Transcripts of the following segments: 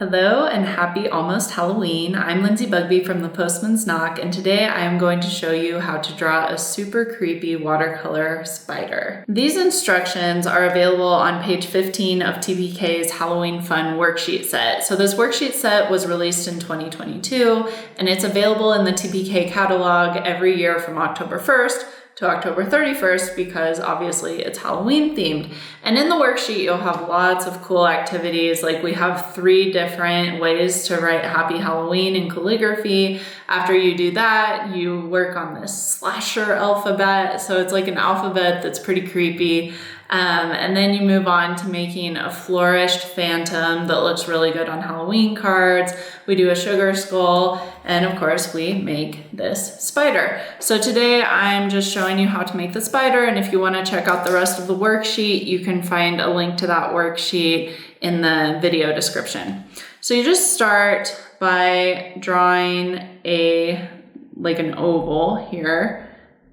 Hello and happy almost Halloween. I'm Lindsay Bugby from The Postman's Knock, and today I am going to show you how to draw a super creepy watercolor spider. These instructions are available on page 15 of TPK's Halloween Fun worksheet set. So this worksheet set was released in 2022, and it's available in the TPK catalog every year from October 1st to October 31st because obviously it's Halloween themed. And in the worksheet, you'll have lots of cool activities. Like we have 3 different ways to write Happy Halloween in calligraphy. After you do that, you work on this slasher alphabet. So it's like an alphabet that's pretty creepy. And then you move on to making a flourished phantom that looks really good on Halloween cards. We do a sugar skull, and of course we make this spider. So today I'm just showing you how to make the spider, and if you want to check out the rest of the worksheet, you can find a link to that worksheet in the video description. So you just start by drawing an oval here.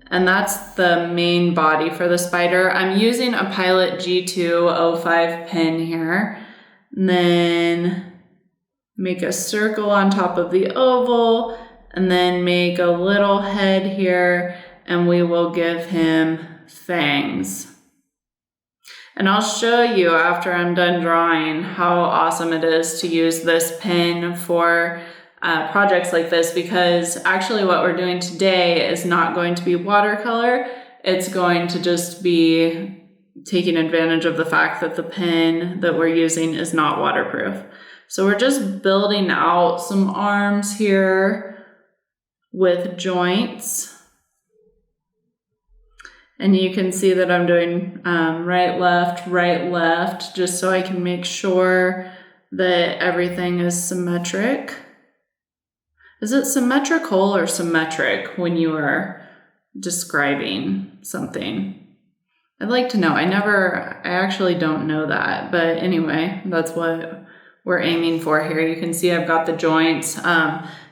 And that's the main body for the spider. I'm using a Pilot G205 pen here. And then make a circle on top of the oval, and then make a little head here, and we will give him fangs. And I'll show you after I'm done drawing how awesome it is to use this pen for projects like this, because actually what we're doing today is not going to be watercolor. It's going to just be taking advantage of the fact that the pen that we're using is not waterproof. So we're just building out some arms here with joints. And you can see that I'm doing right, left, just so I can make sure that everything is symmetric. Is it symmetrical or symmetric when you are describing something? I'd like to know. I actually don't know that, but anyway, that's what we're aiming for here. You can see I've got the joints.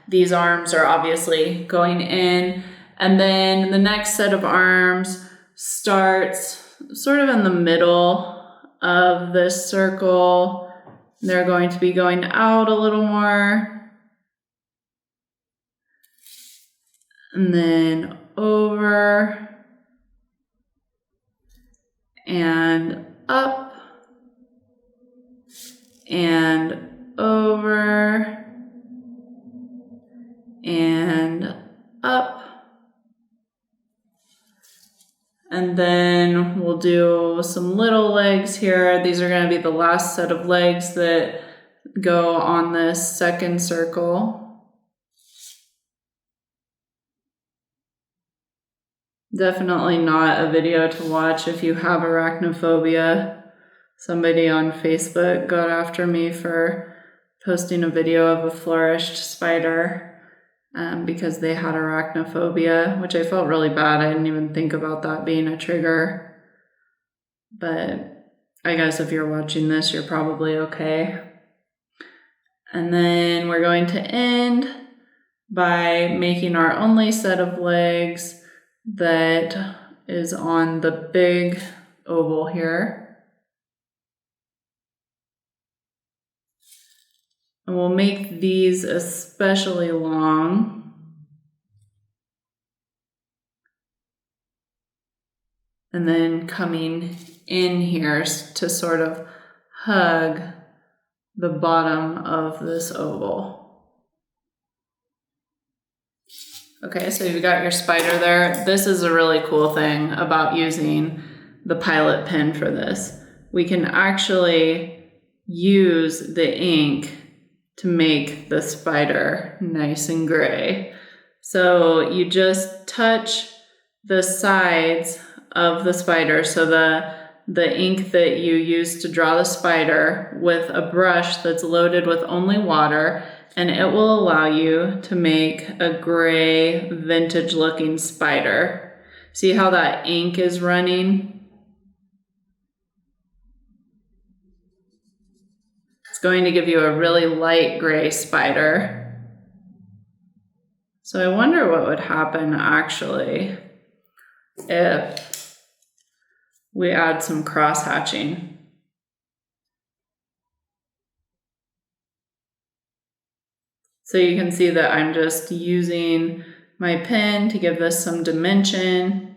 These arms are obviously going in, and then the next set of arms starts sort of in the middle of this circle. They're going to be going out a little more. And then over and up and over and up. And then we'll do some little legs here. These are going to be the last set of legs that go on this second circle. Definitely not a video to watch if you have arachnophobia. Somebody on Facebook got after me for posting a video of a flourished spider because they had arachnophobia, which I felt really bad. I didn't even think about that being a trigger. But I guess if you're watching this, you're probably okay. And then we're going to end by making our only set of legs that is on the big oval here. And we'll make these especially long. And then coming in here to sort of hug the bottom of this oval. Okay, so you've got your spider there. This is a really cool thing about using the Pilot pen for this. We can actually use the ink to make the spider nice and gray. So you just touch the sides of the spider, so the ink that you use to draw the spider, with a brush that's loaded with only water, and it will allow you to make a gray vintage looking spider. See how that ink is running? It's going to give you a really light gray spider. So I wonder what would happen actually if we add some cross hatching. So you can see that I'm just using my pen to give this some dimension.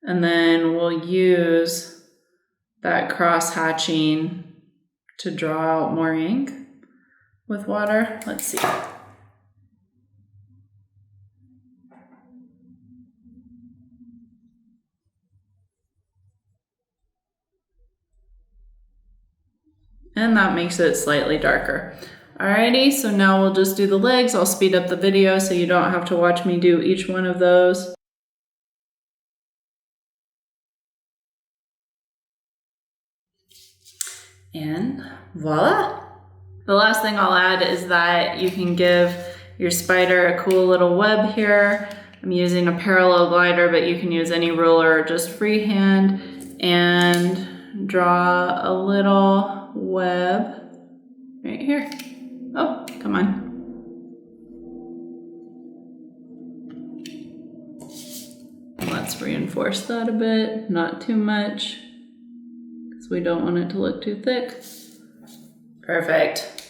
And then we'll use that cross hatching to draw out more ink with water. Let's see. And that makes it slightly darker. Alrighty, so now we'll just do the legs. I'll speed up the video so you don't have to watch me do each one of those. And voila! The last thing I'll add is that you can give your spider a cool little web here. I'm using a parallel glider, but you can use any ruler or just freehand and draw a little web right here. Oh, come on. Let's reinforce that a bit, not too much, because we don't want it to look too thick. Perfect.